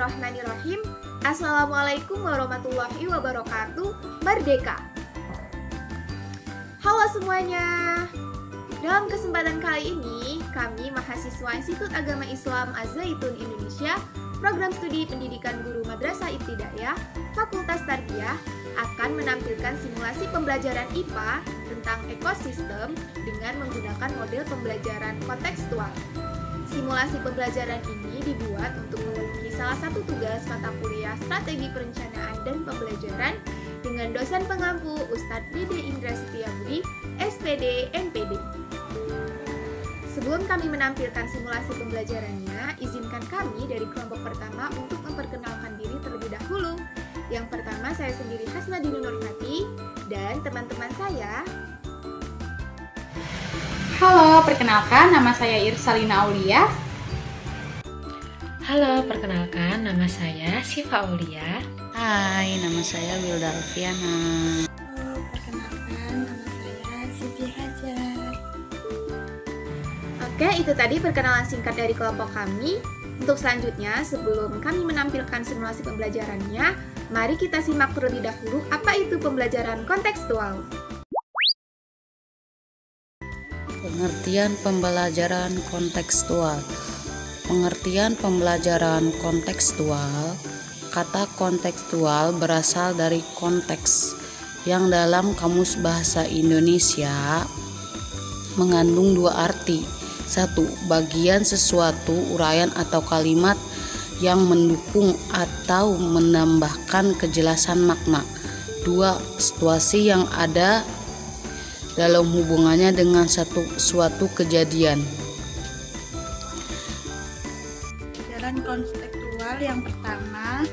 Bismillahirrahmanirrahim. Assalamualaikum warahmatullahi wabarakatuh. Merdeka. Halo semuanya. Dalam kesempatan kali ini, kami mahasiswa Institut Agama Islam Az-Zaitun Indonesia, Program Studi Pendidikan Guru Madrasah Ibtidaiyah, Fakultas Tarbiyah, akan menampilkan simulasi pembelajaran IPA tentang ekosistem dengan menggunakan model pembelajaran kontekstual. Simulasi pembelajaran ini dibuat untuk memenuhi salah satu tugas mata kuliah Strategi Perencanaan dan Pembelajaran dengan dosen pengampu Ustadz Dede Indra Setiabudi, SPD, MPD. Sebelum kami menampilkan simulasi pembelajarannya, izinkan kami dari kelompok pertama untuk memperkenalkan diri terlebih dahulu. Yang pertama, saya sendiri Hasnadini Nurfati dan teman-teman saya. Halo, perkenalkan nama saya Irsalina Aulia. Halo, perkenalkan nama saya Syifa Aulia. Hai, nama saya Wilda Alfiana. Halo, perkenalkan nama saya Siti Hajar. Oke, itu tadi perkenalan singkat dari kelompok kami. Untuk selanjutnya, sebelum kami menampilkan simulasi pembelajarannya, mari kita simak terlebih dahulu apa itu pembelajaran kontekstual. Pengertian pembelajaran kontekstual. Pengertian pembelajaran kontekstual. Kata kontekstual berasal dari konteks yang dalam Kamus Bahasa Indonesia mengandung dua arti. Satu, bagian sesuatu, uraian atau kalimat yang mendukung atau menambahkan kejelasan makna. Dua, situasi yang ada dalam hubungannya dengan suatu kejadian. Pembelajaran kontekstual yang pertama,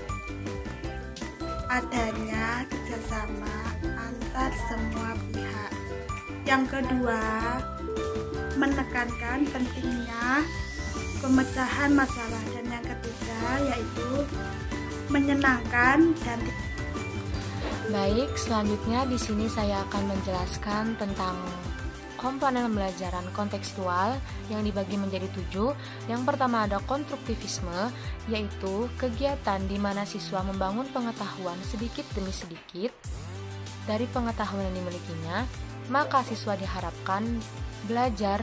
adanya kerjasama antar semua pihak. Yang kedua, menekankan pentingnya pemecahan masalah. Dan yang ketiga yaitu menyenangkan dan Baik, selanjutnya di sini saya akan menjelaskan tentang komponen pembelajaran kontekstual yang dibagi menjadi 7. Yang pertama ada konstruktivisme, yaitu kegiatan di mana siswa membangun pengetahuan sedikit demi sedikit dari pengetahuan yang dimilikinya. Maka siswa diharapkan belajar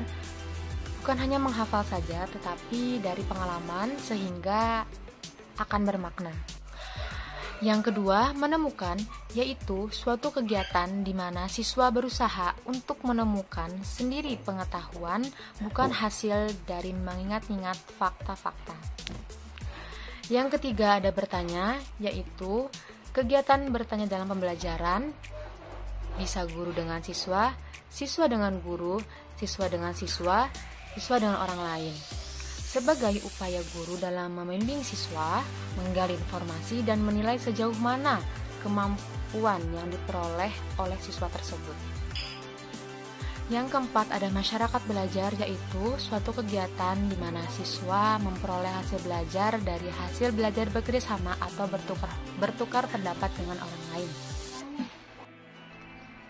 bukan hanya menghafal saja, tetapi dari pengalaman sehingga akan bermakna. Yang kedua, menemukan, yaitu suatu kegiatan di mana siswa berusaha untuk menemukan sendiri pengetahuan, bukan hasil dari mengingat-ingat fakta-fakta. Yang ketiga, ada bertanya, yaitu kegiatan bertanya dalam pembelajaran, bisa guru dengan siswa, siswa dengan guru, siswa dengan siswa, siswa dengan orang lain. Sebagai upaya guru dalam membimbing siswa, menggali informasi dan menilai sejauh mana kemampuan yang diperoleh oleh siswa tersebut. Yang keempat ada masyarakat belajar, yaitu suatu kegiatan di mana siswa memperoleh hasil belajar dari hasil belajar bekerjasama atau bertukar pendapat dengan orang lain.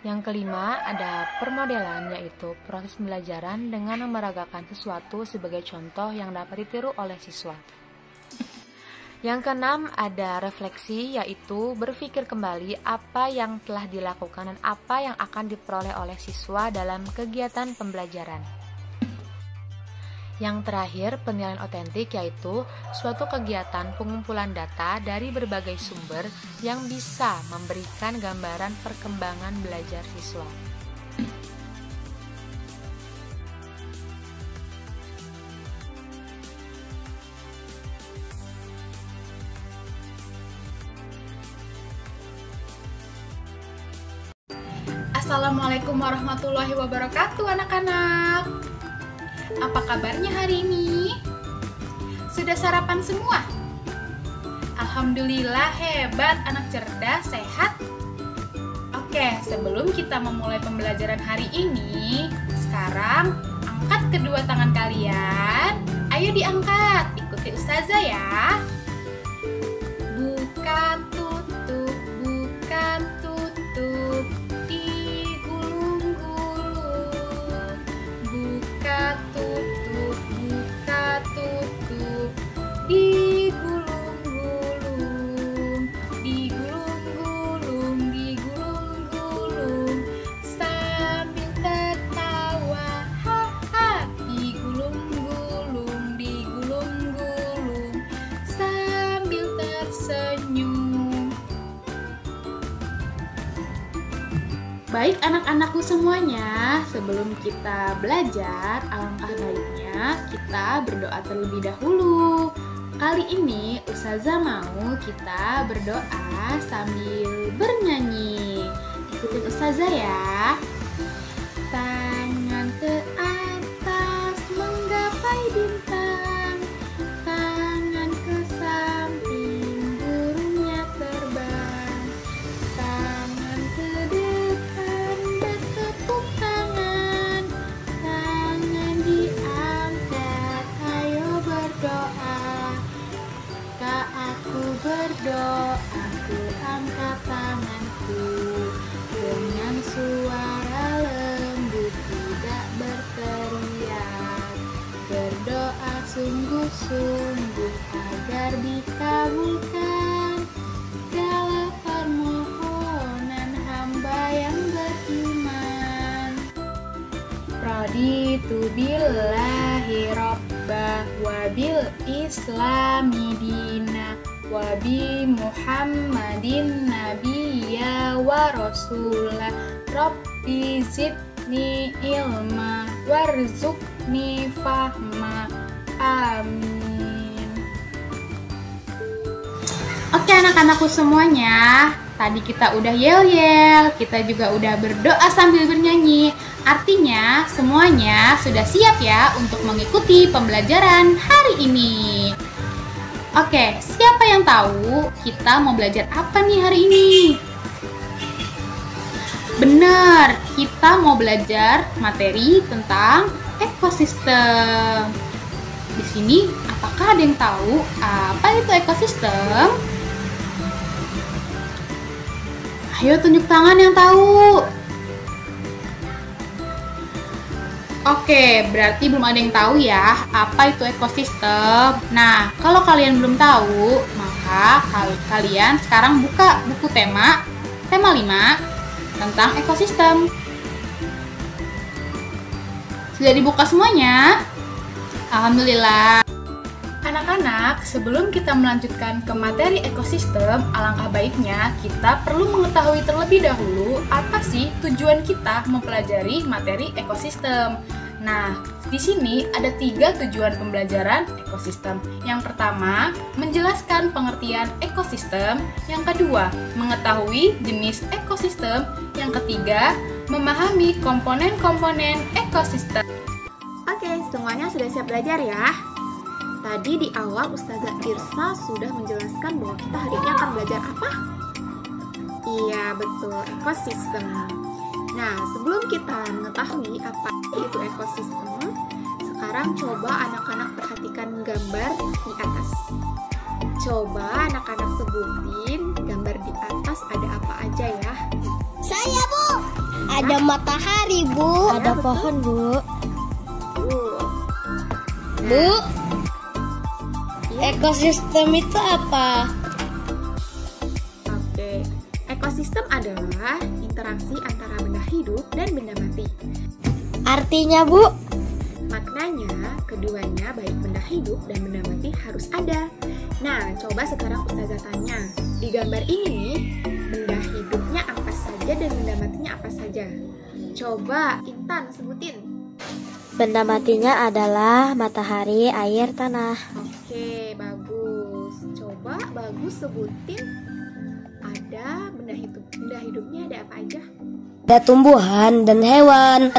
Yang kelima ada permodelan, yaitu proses pembelajaran dengan memeragakan sesuatu sebagai contoh yang dapat ditiru oleh siswa. Yang keenam ada refleksi, yaitu berpikir kembali apa yang telah dilakukan dan apa yang akan diperoleh oleh siswa dalam kegiatan pembelajaran. Yang terakhir, penilaian otentik, yaitu suatu kegiatan pengumpulan data dari berbagai sumber yang bisa memberikan gambaran perkembangan belajar siswa. Assalamualaikum warahmatullahi wabarakatuh anak-anak. Apa kabarnya hari ini? Sudah sarapan semua? Alhamdulillah, hebat, anak cerdas, sehat. Oke, sebelum kita memulai pembelajaran hari ini, sekarang angkat kedua tangan kalian. Ayo diangkat, ikuti ustazah ya. Buka tutup, buka tutup, digulung-gulung. Buka tutup, digulung-gulung. Baik anak-anakku semuanya, sebelum kita belajar, alangkah baiknya kita berdoa terlebih dahulu. Kali ini Ustazah mau kita berdoa sambil bernyanyi. Ikutin Ustazah ya. Tangan ke atas menggapai bintang, tangan ke samping burungnya terbang, tangan ke depan bertepuk tangan, tangan diangkat, ayo berdoa. Kak aku berdoa, aku angkat tanganku dengan suara lembut, tidak berteriak. Berdoa sungguh-sungguh agar dikabulkan segala permohonan hamba yang beriman. Raditu billahi rabbah wa bil islami dina wa bi muhammadin nabiyya wa rasulah. Rabbi zidni ilma warzuqni fahma. Amin. Oke anak-anakku semuanya, tadi kita udah yel-yel, kita juga udah berdoa sambil bernyanyi. Artinya semuanya sudah siap ya untuk mengikuti pembelajaran hari ini. Oke, siapa yang tahu kita mau belajar apa nih hari ini? Benar, kita mau belajar materi tentang ekosistem. Di sini, apakah ada yang tahu apa itu ekosistem? Ayo tunjuk tangan yang tahu. Oke, berarti belum ada yang tahu ya apa itu ekosistem. Nah, kalau kalian belum tahu, maka kalian sekarang buka buku tema 5 tentang ekosistem. Sudah dibuka semuanya? Alhamdulillah. Anak-anak, sebelum kita melanjutkan ke materi ekosistem, alangkah baiknya kita perlu mengetahui terlebih dahulu apa sih tujuan kita mempelajari materi ekosistem. Nah, di sini ada 3 tujuan pembelajaran ekosistem. Yang pertama, menjelaskan pengertian ekosistem. Yang kedua, mengetahui jenis ekosistem. Yang ketiga, memahami komponen-komponen ekosistem. Oke, semuanya sudah siap belajar ya? Tadi di awal Ustazah Irsa sudah menjelaskan bahwa kita hari ini akan belajar apa? Iya, betul, ekosistem. Nah, sebelum kita mengetahui apa itu ekosistem, sekarang coba anak-anak perhatikan gambar di atas. Coba anak-anak sebutin gambar di atas ada apa aja ya? Saya, Bu. Ada matahari, Bu. Ada Pohon, Bu. Nah, Bu, ekosistem itu apa? Oke, ekosistem adalah interaksi antara benda hidup dan benda mati. Artinya, Bu? Maknanya, keduanya baik benda hidup dan benda mati harus ada. Nah, coba sekarang Ustazah tanya, di gambar ini nih, benda hidupnya apa saja dan benda matinya apa saja? Coba Intan sebutin. Benda matinya adalah matahari, air, tanah. Oke, bagus. Coba bagus sebutin ada benda hidup. Benda hidupnya ada apa aja? Ada tumbuhan dan hewan.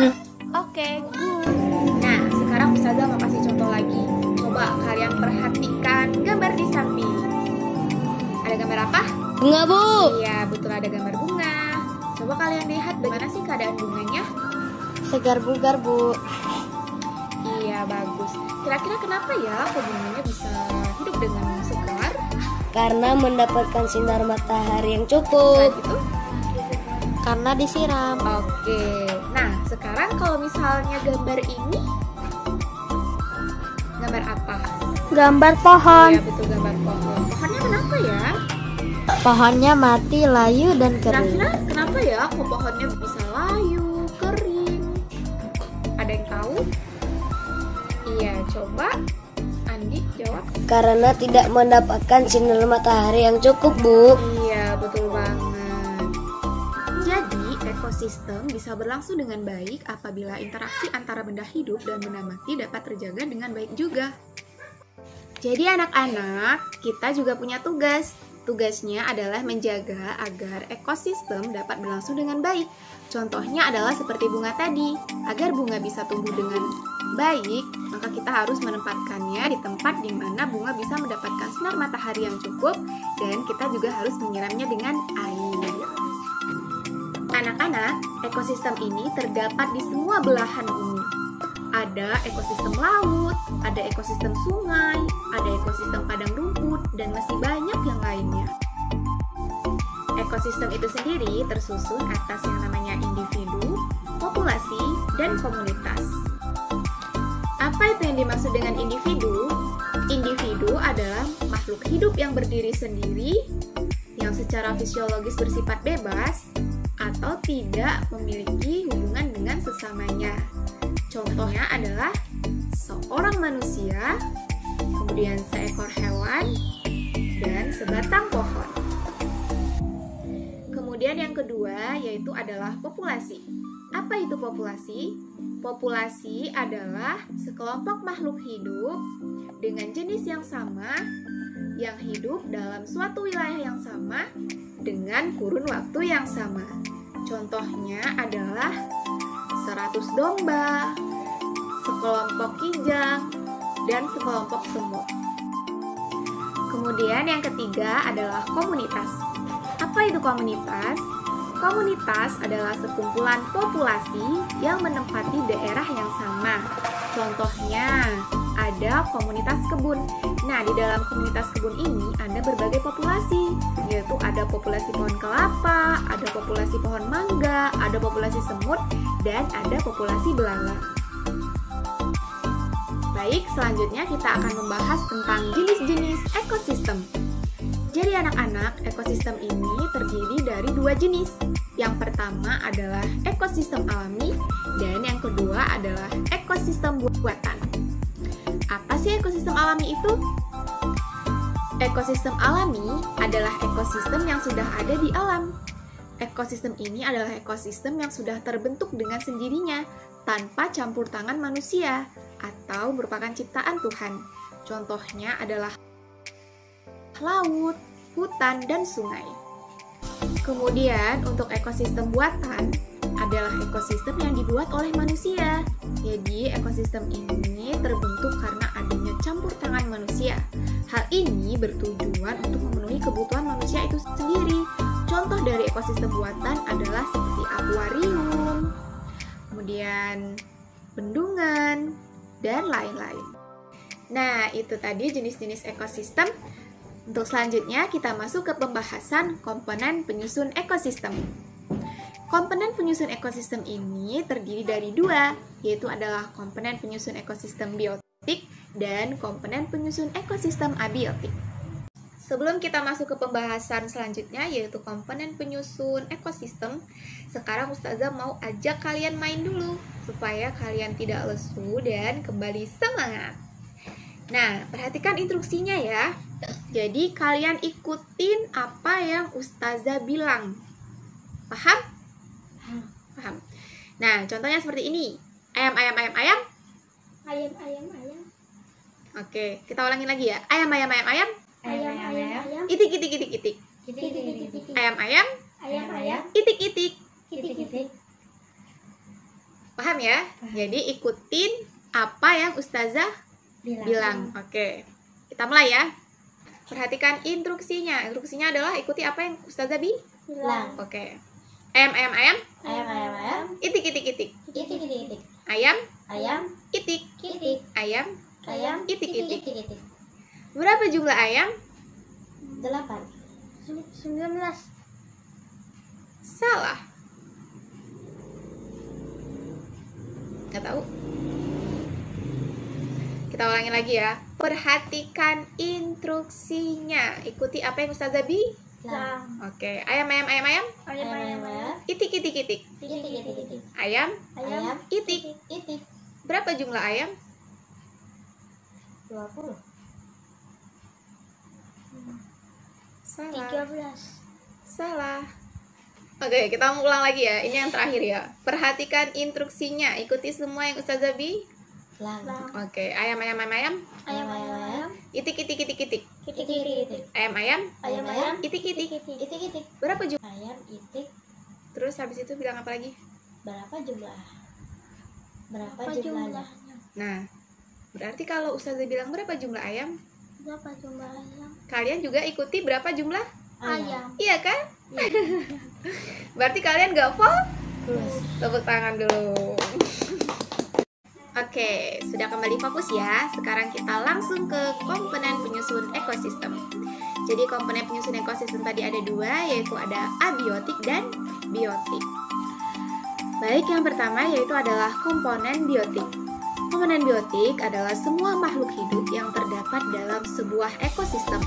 Oke, good. Nah, sekarang Ustazah mau kasih contoh lagi. Coba kalian perhatikan gambar di samping. Ada gambar apa? Bunga, Bu. Iya, betul ada gambar bunga. Coba kalian lihat bagaimana sih keadaan bunganya? Segar bugar, Bu. Iya, bagus. Kira-kira kenapa ya kok bunganya bisa hidup dengan segar? Karena mendapatkan sinar matahari yang Selain cukup. itu? Karena disiram. Oke. Nah, sekarang kalau misalnya gambar ini gambar apa? Gambar pohon. Iya, betul gambar pohon. Pohonnya kenapa ya? Pohonnya mati, layu, dan kering. Kira-kira kenapa ya kok pohonnya bisa layu, kering? Ada yang tahu? Iya, coba Andi jawab. Karena tidak mendapatkan sinar matahari yang cukup, Bu. Iya, betul banget. Jadi, ekosistem bisa berlangsung dengan baik apabila interaksi antara benda hidup dan benda mati dapat terjaga dengan baik juga. Jadi anak-anak, kita juga punya tugas. Tugasnya adalah menjaga agar ekosistem dapat berlangsung dengan baik. Contohnya adalah seperti bunga tadi. Agar bunga bisa tumbuh dengan baik, maka kita harus menempatkannya di tempat di mana bunga bisa mendapatkan sinar matahari yang cukup dan kita juga harus menyiramnya dengan air. Anak-anak, ekosistem ini terdapat di semua belahan bumi. Ada ekosistem laut, ada ekosistem sungai, ada ekosistem padang rumput, dan masih banyak yang lainnya. Ekosistem itu sendiri tersusun atas yang namanya individu, populasi, dan komunitas. Apa itu yang dimaksud dengan individu? Individu adalah makhluk hidup yang berdiri sendiri, yang secara fisiologis bersifat bebas, atau tidak memiliki hubungan dengan sesamanya. Contohnya adalah seorang manusia, kemudian seekor hewan, dan sebatang pohon. Kemudian yang kedua yaitu adalah populasi. Apa itu populasi? Populasi adalah sekelompok makhluk hidup dengan jenis yang sama yang hidup dalam suatu wilayah yang sama dengan kurun waktu yang sama. Contohnya adalah 100 domba, sekelompok kijang, dan sekelompok semut. Kemudian yang ketiga adalah komunitas. Apa itu komunitas? Komunitas adalah sekumpulan populasi yang menempati daerah yang sama. Contohnya, ada komunitas kebun. Nah, di dalam komunitas kebun ini ada berbagai populasi, yaitu ada populasi pohon kelapa, ada populasi pohon mangga, ada populasi semut, dan ada populasi belalang. Baik, selanjutnya kita akan membahas tentang jenis-jenis ekosistem. Jadi anak-anak, ekosistem ini terdiri dari dua jenis. Yang pertama adalah ekosistem alami, dan yang kedua adalah ekosistem buatan. Apa sih ekosistem alami itu? Ekosistem alami adalah ekosistem yang sudah ada di alam. Ekosistem ini adalah ekosistem yang sudah terbentuk dengan sendirinya, tanpa campur tangan manusia, atau merupakan ciptaan Tuhan. Contohnya adalah laut, hutan, dan sungai. Kemudian untuk ekosistem buatan adalah ekosistem yang dibuat oleh manusia. Jadi ekosistem ini terbentuk karena adanya campur tangan manusia. Hal ini bertujuan untuk memenuhi kebutuhan manusia itu sendiri. Contoh dari ekosistem buatan adalah seperti akuarium, kemudian bendungan, dan lain-lain. Nah, itu tadi jenis-jenis ekosistem. Untuk selanjutnya, kita masuk ke pembahasan komponen penyusun ekosistem. Komponen penyusun ekosistem ini terdiri dari dua, yaitu adalah komponen penyusun ekosistem biotik dan komponen penyusun ekosistem abiotik. Sebelum kita masuk ke pembahasan selanjutnya, yaitu komponen penyusun ekosistem, sekarang Ustazah mau ajak kalian main dulu, supaya kalian tidak lesu dan kembali semangat. Nah, perhatikan instruksinya ya. Jadi, kalian ikutin apa yang Ustazah bilang. Paham? Paham. Nah, contohnya seperti ini. Ayam, ayam, ayam, ayam. Ayam, ayam, ayam. Oke, kita ulangi lagi ya. Ayam, ayam, ayam, ayam. Ayam, ayam, ayam. Itik, itik, itik, itik. Itik, itik, itik. Ayam, ayam. Ayam, ayam. Itik, itik. Itik, itik. Paham ya? Jadi, ikutin apa yang Ustazah bilang. Oke, kita mulai ya. Perhatikan instruksinya. Instruksinya adalah ikuti apa yang Ustazah Bilang. Oke. Ayam, ayam, ayam. Ayam, ayam, ayam. Itik, itik, itik. Itik, itik, itik. Ayam, Ayam, itik. itik. Ayam, Ayam, itik, itik. itik, itik. Berapa jumlah ayam? 8. 19. Salah. Nggak tahu. Kita ulangi lagi ya. Perhatikan instruksinya. Ikuti apa yang Ustazah Bilang. Oke. Ayam, ayam, ayam, ayam. Ayam, ayam, ayam. Itik, itik, itik. Itik, itik, itik. Ayam, Ayam, itik. itik. Berapa jumlah ayam? 20. Salah. 13. Salah. Oke, kita ulang lagi ya. Ini yang terakhir ya. Perhatikan instruksinya. Ikuti semua yang Ustazah Bi. Oke, ayam. Itik. Ayam. Itik. Berapa jumlah? Ayam itik. Terus habis itu bilang apa lagi? Berapa jumlahnya? Nah, berarti kalau Ustazah bilang berapa jumlah ayam, Berapa jumlah ayam? kalian juga ikuti berapa jumlah? Ayam. Iya kan? Berarti kalian gak fokus. Tepuk tangan dulu. Oke, sudah kembali fokus ya. Sekarang kita langsung ke komponen penyusun ekosistem. Jadi komponen penyusun ekosistem tadi ada dua, yaitu ada abiotik dan biotik. Baik, yang pertama yaitu adalah komponen biotik. Komponen biotik adalah semua makhluk hidup yang terdapat dalam sebuah ekosistem,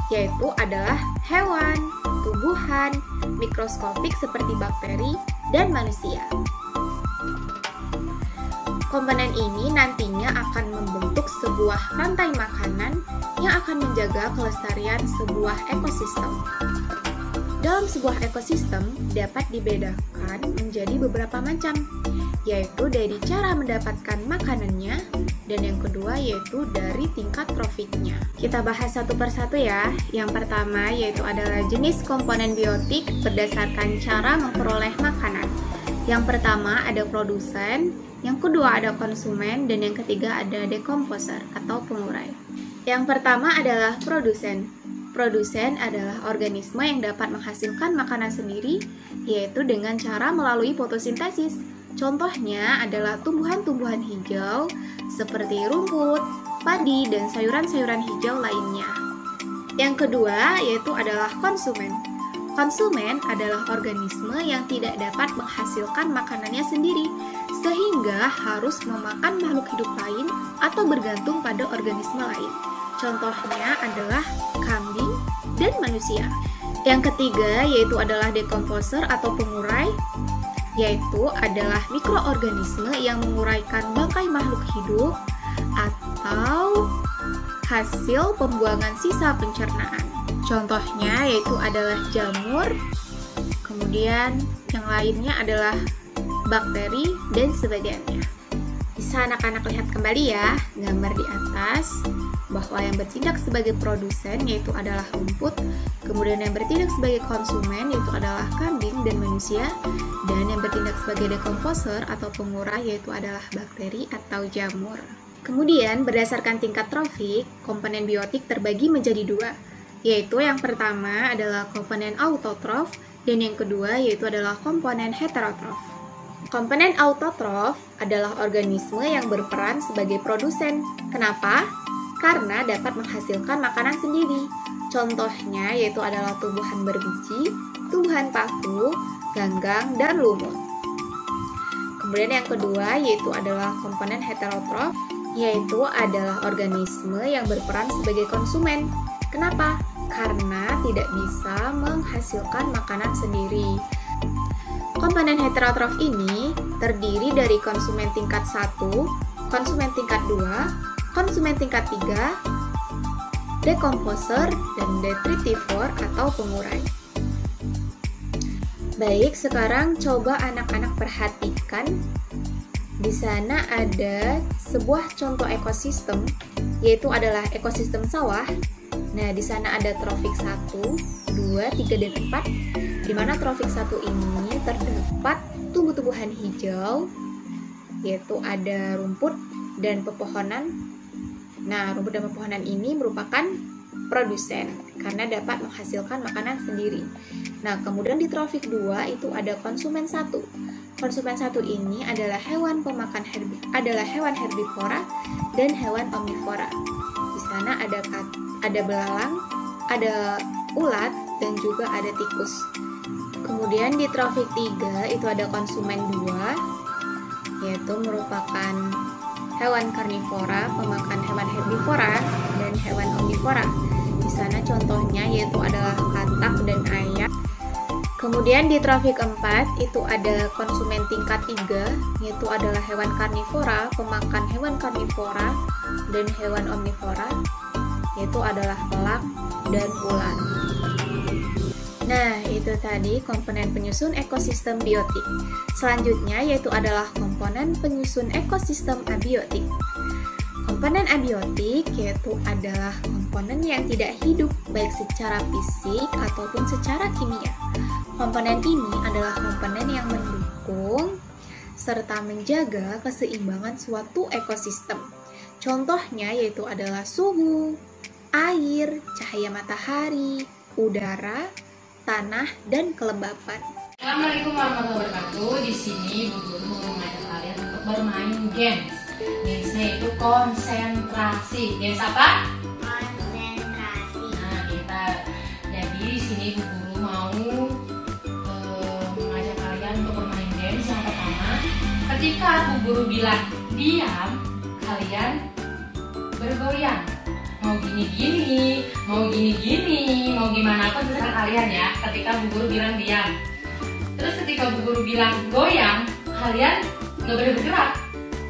yaitu adalah hewan, tumbuhan, mikroskopik seperti bakteri, dan manusia. Komponen ini nantinya akan membentuk sebuah rantai makanan yang akan menjaga kelestarian sebuah ekosistem. Dalam sebuah ekosistem dapat dibedakan menjadi beberapa macam, yaitu dari cara mendapatkan makanannya, dan yang kedua yaitu dari tingkat trofiknya. Kita bahas satu persatu ya. Yang pertama yaitu adalah jenis komponen biotik berdasarkan cara memperoleh makanan. Yang pertama ada produsen, yang kedua ada konsumen, dan yang ketiga ada dekomposer atau pengurai. Yang pertama adalah produsen. Produsen adalah organisme yang dapat menghasilkan makanan sendiri, yaitu dengan cara melalui fotosintesis. Contohnya adalah tumbuhan-tumbuhan hijau seperti rumput, padi, dan sayuran-sayuran hijau lainnya. Yang kedua yaitu adalah konsumen. Konsumen adalah organisme yang tidak dapat menghasilkan makanannya sendiri, sehingga harus memakan makhluk hidup lain atau bergantung pada organisme lain. Contohnya adalah kambing dan manusia. Yang ketiga yaitu adalah dekomposer atau pengurai, yaitu adalah mikroorganisme yang menguraikan bangkai makhluk hidup atau hasil pembuangan sisa pencernaan. Contohnya yaitu adalah jamur, kemudian yang lainnya adalah bakteri dan sebagainya. Bisa anak-anak lihat kembali ya gambar di atas, bahwa yang bertindak sebagai produsen yaitu adalah rumput, kemudian yang bertindak sebagai konsumen yaitu adalah kambing dan manusia, dan yang bertindak sebagai dekomposer atau pengurai yaitu adalah bakteri atau jamur. Kemudian berdasarkan tingkat trofik, komponen biotik terbagi menjadi dua, yaitu yang pertama adalah komponen autotrof dan yang kedua yaitu adalah komponen heterotrof. Komponen autotrof adalah organisme yang berperan sebagai produsen. Kenapa? Karena dapat menghasilkan makanan sendiri. Contohnya yaitu adalah tumbuhan berbiji, tumbuhan paku, ganggang, dan lumut. Kemudian yang kedua yaitu adalah komponen heterotrof, yaitu adalah organisme yang berperan sebagai konsumen. Kenapa? Karena tidak bisa menghasilkan makanan sendiri. Komponen heterotrof ini terdiri dari konsumen tingkat 1, konsumen tingkat 2, konsumen tingkat 3, dekomposer, dan detritivor atau pengurai. Baik, sekarang coba anak-anak perhatikan. Di sana ada sebuah contoh ekosistem, yaitu adalah ekosistem sawah. Nah, di sana ada trofik 1, 2, 3, dan 4, di mana trofik 1 ini terdapat tumbuh-tumbuhan hijau, yaitu ada rumput dan pepohonan. Nah, rumput dan pepohonan ini merupakan produsen karena dapat menghasilkan makanan sendiri. Nah, kemudian di trofik 2 itu ada konsumen 1. Konsumen 1 ini adalah hewan pemakan hewan herbivora dan hewan omnivora. Di sana ada belalang, ada ulat, dan juga ada tikus. Kemudian di trofik 3 itu ada konsumen 2, yaitu merupakan hewan karnivora, pemakan hewan herbivora, dan hewan omnivora. Di sana contohnya yaitu adalah katak dan ayam. Kemudian di trofik 4 itu ada konsumen tingkat 3, yaitu adalah hewan karnivora, pemakan hewan karnivora, dan hewan omnivora, yaitu adalah elak dan ulat. Nah, itu tadi komponen penyusun ekosistem biotik. Selanjutnya yaitu adalah komponen penyusun ekosistem abiotik. Komponen abiotik yaitu adalah komponen yang tidak hidup baik secara fisik ataupun secara kimia. Komponen ini adalah komponen yang mendukung serta menjaga keseimbangan suatu ekosistem. Contohnya yaitu adalah suhu, air, cahaya matahari, udara, tanah, dan kelembapan. Assalamualaikum warahmatullahi wabarakatuh. Di sini Bu Guru mau mengajak kalian untuk bermain games. Gamesnya itu konsentrasi. Games apa? Konsentrasi. Nah, jadi di sini Bu Guru mau mengajak kalian untuk bermain games. Yang pertama, ketika Bu Guru bilang diam, kalian bergoyang. Mau gini-gini, mau gini-gini, mau gimana pun terserah kalian ya. Ketika Bu Guru bilang diam, terus ketika Bu Guru bilang goyang, kalian nggak boleh bergerak.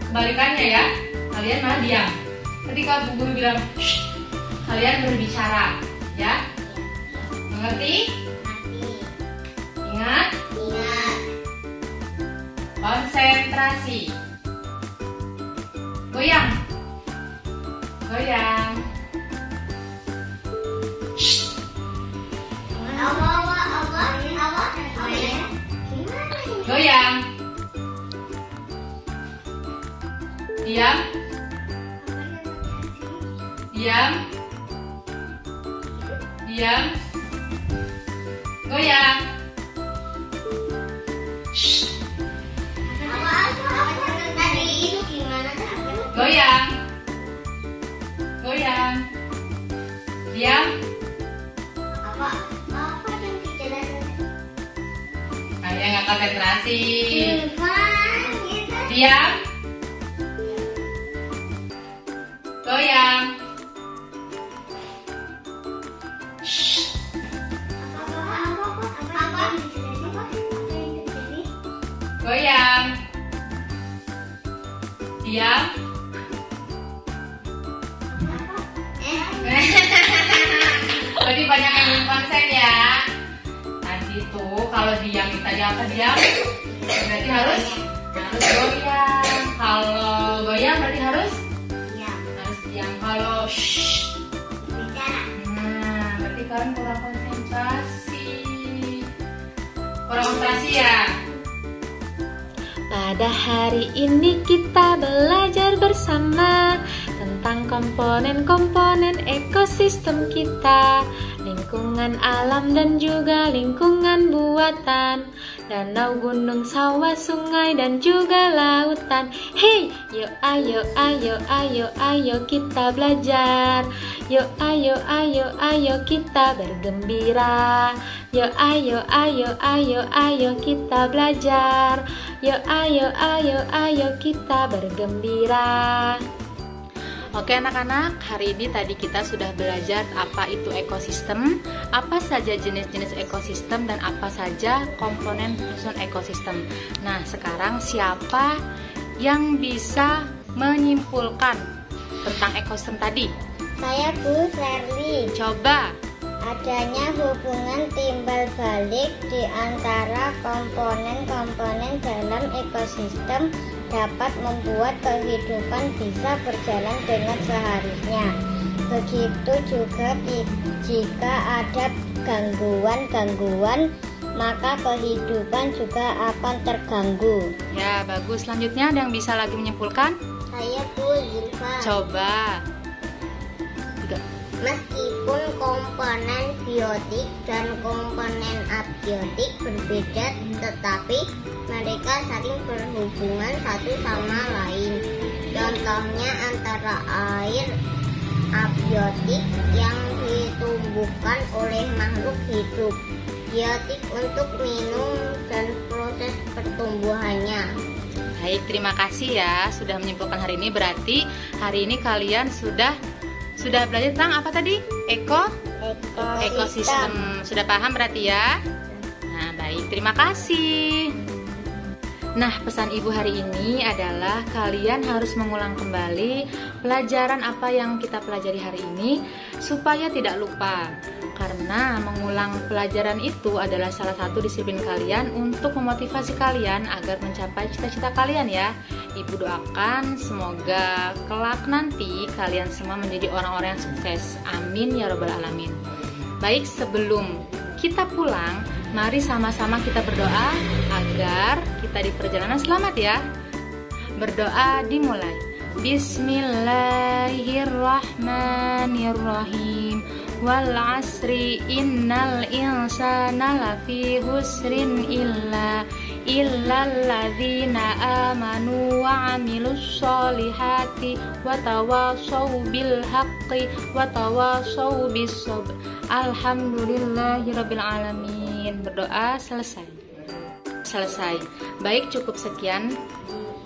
Kebalikannya ya, kalian malah diam. Ketika Bu Guru bilang shh, kalian berbicara, ya. Mengerti? Ingat? Ingat. Konsentrasi. Goyang. Goyang. Goyang. Diam. Diam. Diam. Goyang. Shh. Goyang. Goyang. Diam. Kalian nggak konsentrasi. Diam. Goyang. Shh. Goyang. Diam. Jadi banyak yang belum konsen ya. Tadi tuh kalau diam kita apa diam? Berarti harus goyang. Kalau goyang berarti harus diam. Kalau shh, nah berarti kalian kurang konsentrasi. Kurang konsentrasi ya. Pada hari ini kita belajar bersama tentang komponen-komponen ekosistem kita, lingkungan alam dan juga lingkungan buatan, danau, gunung, sawah, sungai dan juga lautan. Hey, yuk ayo ayo ayo ayo kita belajar. Yuk ayo ayo ayo kita bergembira. Yuk ayo ayo ayo ayo kita belajar. Yuk ayo ayo ayo kita bergembira. Oke anak-anak, hari ini tadi kita sudah belajar apa itu ekosistem, apa saja jenis-jenis ekosistem, dan apa saja komponen penyusun ekosistem. Nah, sekarang siapa yang bisa menyimpulkan tentang ekosistem tadi? Saya Bu Sherly. Coba. Adanya hubungan timbal balik di antara komponen-komponen dalam ekosistem dapat membuat kehidupan bisa berjalan dengan seharusnya. Begitu juga jika ada gangguan-gangguan, maka kehidupan juga akan terganggu. Ya, bagus. Selanjutnya ada yang bisa lagi menyimpulkan? Saya Bu Zulfa. Coba. Meskipun komponen biotik dan komponen abiotik berbeda, tetapi mereka saling berhubungan satu sama lain. Contohnya antara air abiotik yang ditumbuhkan oleh makhluk hidup, biotik untuk minum dan proses pertumbuhannya. Baik, terima kasih ya sudah menyimpulkan hari ini. Berarti hari ini kalian sudah belajar tentang apa tadi? Ekosistem. Sudah paham berarti ya? Nah, baik, terima kasih. Nah, pesan ibu hari ini adalah kalian harus mengulang kembali pelajaran apa yang kita pelajari hari ini supaya tidak lupa. Karena mengulang pelajaran itu adalah salah satu disiplin kalian untuk memotivasi kalian agar mencapai cita-cita kalian ya. Ibu doakan semoga kelak nanti kalian semua menjadi orang-orang yang sukses. Amin ya robbal alamin. Baik, sebelum kita pulang, mari sama-sama kita berdoa agar kita di perjalanan selamat ya. Berdoa dimulai. Bismillahirrahmanirrahim. Wal asri innal insana lafi husrin illalladzina amanu wa amilus solihati wa tawasaw bil haqqi wa tawasaw bis sabr. Alhamdulillahirabbil alamin. Berdoa selesai. Baik, cukup sekian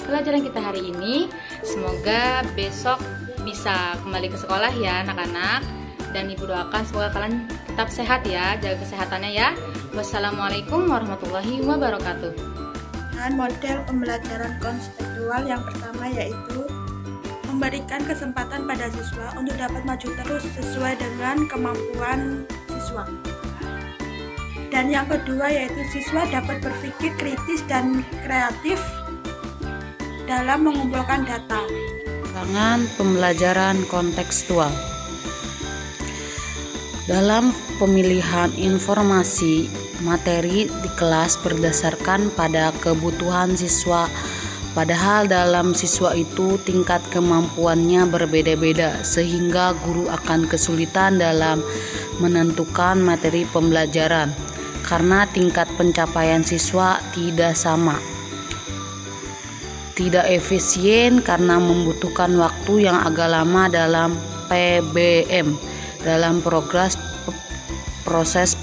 pelajaran kita hari ini. Semoga besok bisa kembali ke sekolah ya anak-anak. Dan ibu doakan semoga kalian tetap sehat ya, jaga kesehatannya ya. Wassalamualaikum warahmatullahi wabarakatuh. Dan model pembelajaran konseptual yang pertama yaitu memberikan kesempatan pada siswa untuk dapat maju terus sesuai dengan kemampuan siswa. Dan yang kedua yaitu siswa dapat berpikir kritis dan kreatif dalam mengumpulkan data. Tangan pembelajaran kontekstual. Dalam pemilihan informasi materi di kelas berdasarkan pada kebutuhan siswa, padahal dalam siswa itu tingkat kemampuannya berbeda-beda sehingga guru akan kesulitan dalam menentukan materi pembelajaran karena tingkat pencapaian siswa tidak sama. Tidak efisien karena membutuhkan waktu yang agak lama dalam PBM. Dalam proses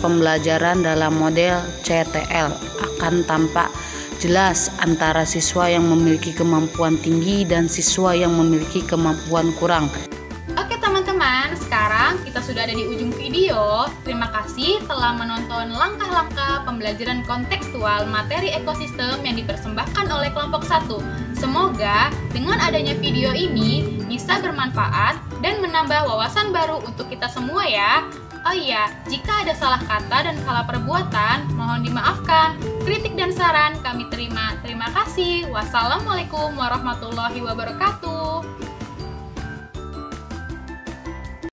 pembelajaran dalam model CTL akan tampak jelas antara siswa yang memiliki kemampuan tinggi dan siswa yang memiliki kemampuan kurang. Oke teman-teman, sekarang kita sudah ada di ujung video. Terima kasih telah menonton langkah-langkah pembelajaran kontekstual materi ekosistem yang dipersembahkan oleh kelompok 1. Semoga dengan adanya video ini bisa bermanfaat dan menambah wawasan baru untuk kita semua ya. Oh iya, jika ada salah kata dan salah perbuatan, mohon dimaafkan. Kritik dan saran kami terima. Terima kasih. Wassalamualaikum warahmatullahi wabarakatuh.